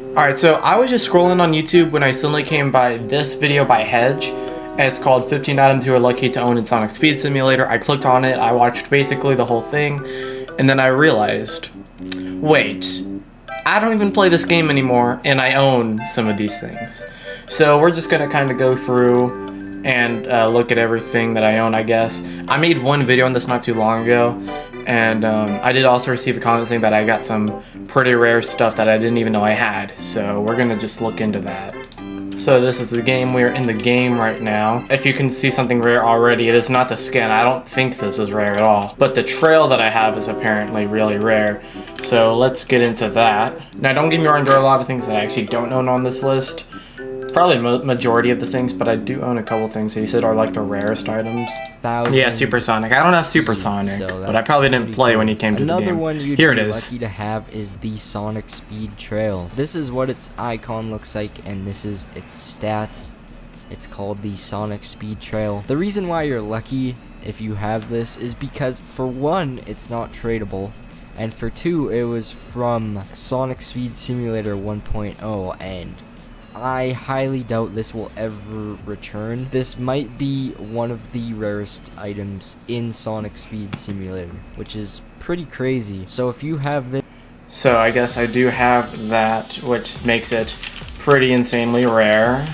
Alright, so I was just scrolling on YouTube when I suddenly came by this video by Hedge. It's called 15 items you are lucky to own in Sonic Speed Simulator. I clicked on it, I watched basically the whole thing, and then I realized, wait, I don't even play this game anymore, and I own some of these things. So we're just gonna kind of go through and look at everything that I own, I guess. I made one video on this not too long ago, and I did also receive a comment saying that I got some pretty rare stuff that I didn't even know I had. So we're gonna just look into that. So this is the game. We're in the game right now. If you can see something rare already, it is not the skin. I don't think this is rare at all. But the trail that I have is apparently really rare. So let's get into that. Now don't get me wrong, there are a lot of things that I actually don't own on this list. Probably majority of the things, but I do own a couple things that you said are like the rarest items. Yeah, Supersonic. I don't have Supersonic, but I probably didn't play when you came to the game. Another one you'd Here be it is. lucky to have is the Sonic Speed Trail. This is what its icon looks like, and this is its stats. It's called the Sonic Speed Trail. The reason why you're lucky if you have this is because, for one, it's not tradable, and for two, it was from Sonic Speed Simulator 1.0, and I highly doubt this will ever return. This might be one of the rarest items in Sonic Speed Simulator, which is pretty crazy. So if you have this... So I guess I do have that, which makes it pretty insanely rare.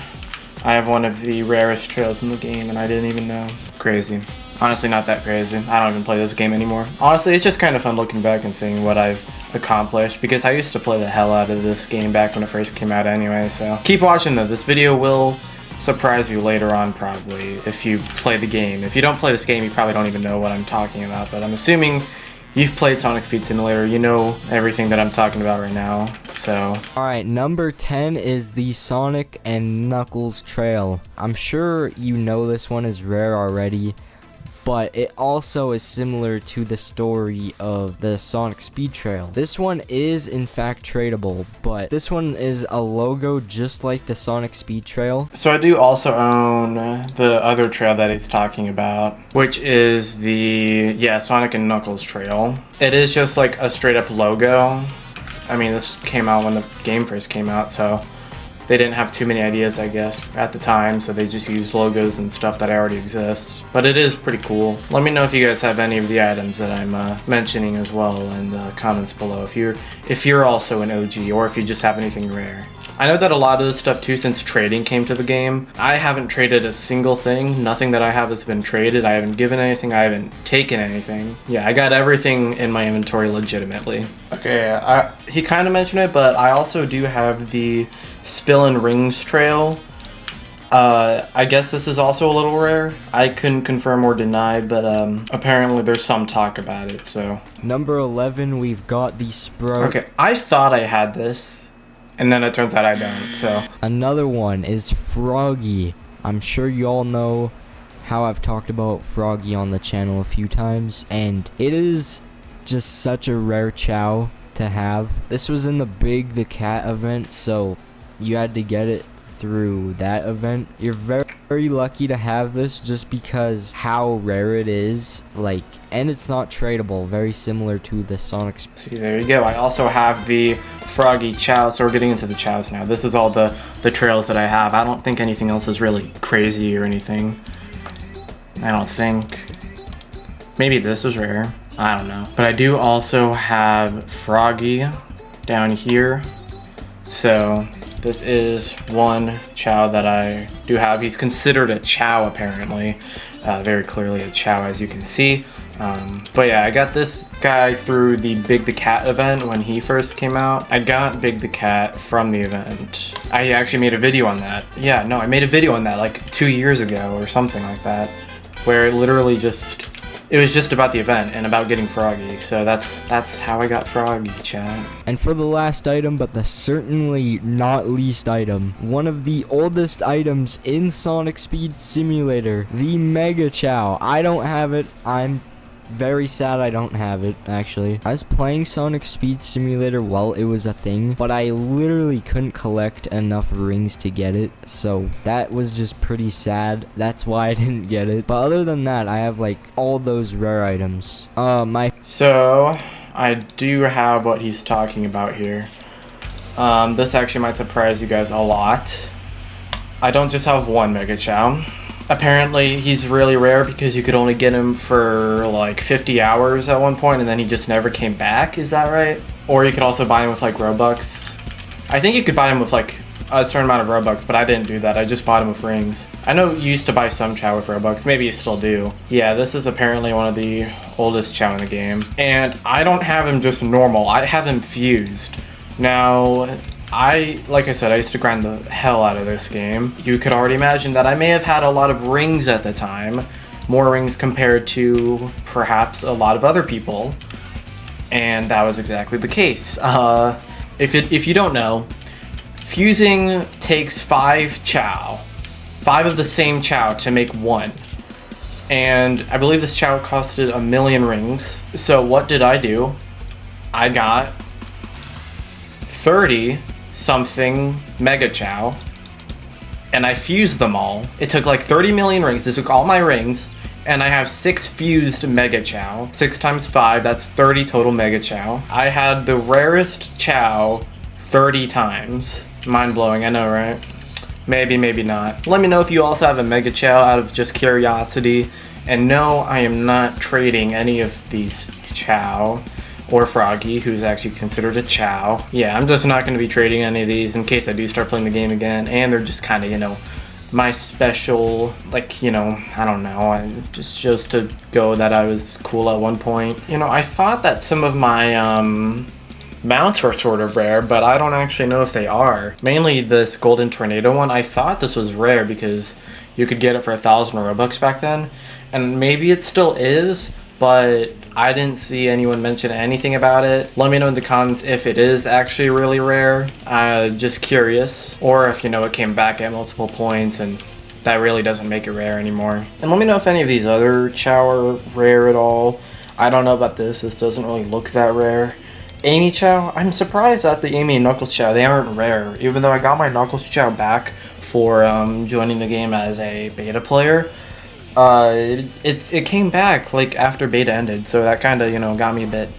I have one of the rarest trails in the game, and I didn't even know. Crazy. Honestly, not that crazy. I don't even play this game anymore. Honestly, it's just kind of fun looking back and seeing what I've accomplished, because I used to play the hell out of this game back when it first came out anyway, so. Keep watching though. This video will surprise you later on, probably, if you play the game. If you don't play this game, you probably don't even know what I'm talking about, but I'm assuming you've played Sonic Speed Simulator, you know everything that I'm talking about right now, so. Alright, number 10 is the Sonic and Knuckles Trail. I'm sure you know this one is rare already, but it also is similar to the story of the Sonic Speed Trail. This one is in fact tradable, but this one is a logo just like the Sonic Speed Trail. So I do also own the other trail that he's talking about, which is the, yeah, Sonic and Knuckles Trail. It is just like a straight up logo. I mean, this came out when the game first came out, so they didn't have too many ideas, I guess, at the time, so they just used logos and stuff that already exist. But it is pretty cool. Let me know if you guys have any of the items that I'm mentioning as well in the comments below, if you're also an OG, or if you just have anything rare. I know that a lot of this stuff too, since trading came to the game, I haven't traded a single thing. Nothing that I have has been traded. I haven't given anything. I haven't taken anything. Yeah, I got everything in my inventory legitimately. Okay, he kind of mentioned it, but I also do have the Spill and Rings Trail. I guess this is also a little rare. I couldn't confirm or deny, but apparently there's some talk about it, so. Number 11, we've got the Sprout. Okay, I thought I had this, and then it turns out I don't, so. Another one is Froggy. I'm sure you all know how I've talked about Froggy on the channel a few times, and it is just such a rare Chao to have. This was in the Big the Cat event, so you had to get it through that event. You're very lucky to have this just because how rare it is, like, and it's not tradable, very similar to the Sonic. See, there you go. I also have the Froggy Chao, so we're getting into the Chaos now. This is all the trails that I have. I don't think anything else is really crazy or anything. I don't think. Maybe this is rare. I don't know. But I do also have Froggy down here. So this is one Chao that I do have. He's considered a Chao, apparently. Very clearly a Chao, as you can see. But yeah, I got this guy through the Big the Cat event when he first came out. I got Big the Cat from the event. I actually made a video on that. Yeah, no, I made a video on that like 2 years ago or something like that, where it literally just, it was just about the event and about getting Froggy. So that's how I got Froggy, chat. And for the last item, but the certainly not least item, one of the oldest items in Sonic Speed Simulator, the Mega Chao. I don't have it. I'm very sad I don't have it, actually. I was playing Sonic Speed Simulator while it was a thing, but I literally couldn't collect enough rings to get it, so that was just pretty sad. That's why I didn't get it. But other than that, I have like all those rare items. So I do have what he's talking about here. This actually might surprise you guys a lot. I don't just have one Mega Chao. Apparently, he's really rare because you could only get him for like 50 hours at one point and then he just never came back, is that right? Or you could also buy him with like Robux. I think you could buy him with like a certain amount of Robux, but I didn't do that. I just bought him with rings. I know you used to buy some Chao with Robux. Maybe you still do. Yeah, this is apparently one of the oldest Chao in the game. And I don't have him just normal. I have him fused. Now, like I said, I used to grind the hell out of this game. You could already imagine that I may have had a lot of rings at the time. More rings compared to perhaps a lot of other people. And that was exactly the case. If you don't know, fusing takes 5 Chao. 5 of the same Chao to make 1. And I believe this Chao costed 1,000,000 rings. So what did I do? I got 30 something Mega Chao, and I fused them all. It took like 30 million rings. It took all my rings, and I have 6 fused Mega Chao. 6 times 5, that's 30 total Mega Chao. I had the rarest Chao 30 times. Mind-blowing, I know, right? Maybe, maybe not. Let me know if you also have a Mega Chao out of just curiosity. And no, I am not trading any of these Chao. Or Froggy, who's actually considered a Chao. Yeah, I'm just not going to be trading any of these in case I do start playing the game again. And they're just kind of, you know, my special, like, you know, I don't know. Just shows to go that I was cool at one point. You know, I thought that some of my mounts were sort of rare, but I don't actually know if they are. Mainly this Golden Tornado one. I thought this was rare because you could get it for 1,000 Robux back then. And maybe it still is, but I didn't see anyone mention anything about it. Let me know in the comments if it is actually really rare. Just curious. Or if, you know, it came back at multiple points and that really doesn't make it rare anymore. And let me know if any of these other Chao are rare at all. I don't know about this. This doesn't really look that rare. Amy Chao, I'm surprised at the Amy and Knuckles Chao. They aren't rare. Even though I got my Knuckles Chao back for joining the game as a beta player. It came back like after beta ended, so that kind of, you know, got me a bit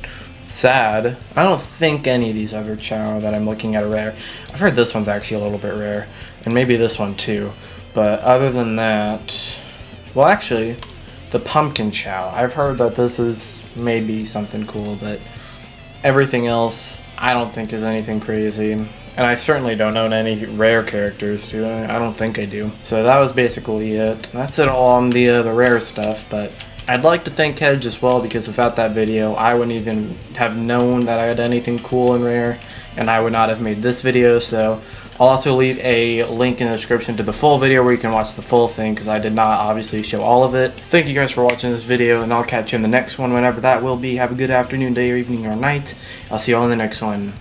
sad. I don't think any of these other Chao that I'm looking at are rare. I've heard this one's actually a little bit rare, and maybe this one too. But other than that, well, actually, the Pumpkin Chao. I've heard that this is maybe something cool, but everything else I don't think is anything crazy. And I certainly don't own any rare characters, do I? I don't think I do. So that was basically it. That's it all on the rare stuff, but I'd like to thank Hedge as well, because without that video, I wouldn't even have known that I had anything cool and rare, and I would not have made this video. So I'll also leave a link in the description to the full video where you can watch the full thing, because I did not obviously show all of it. Thank you guys for watching this video, and I'll catch you in the next one, whenever that will be. Have a good afternoon, day, or evening, or night. I'll see you all in the next one.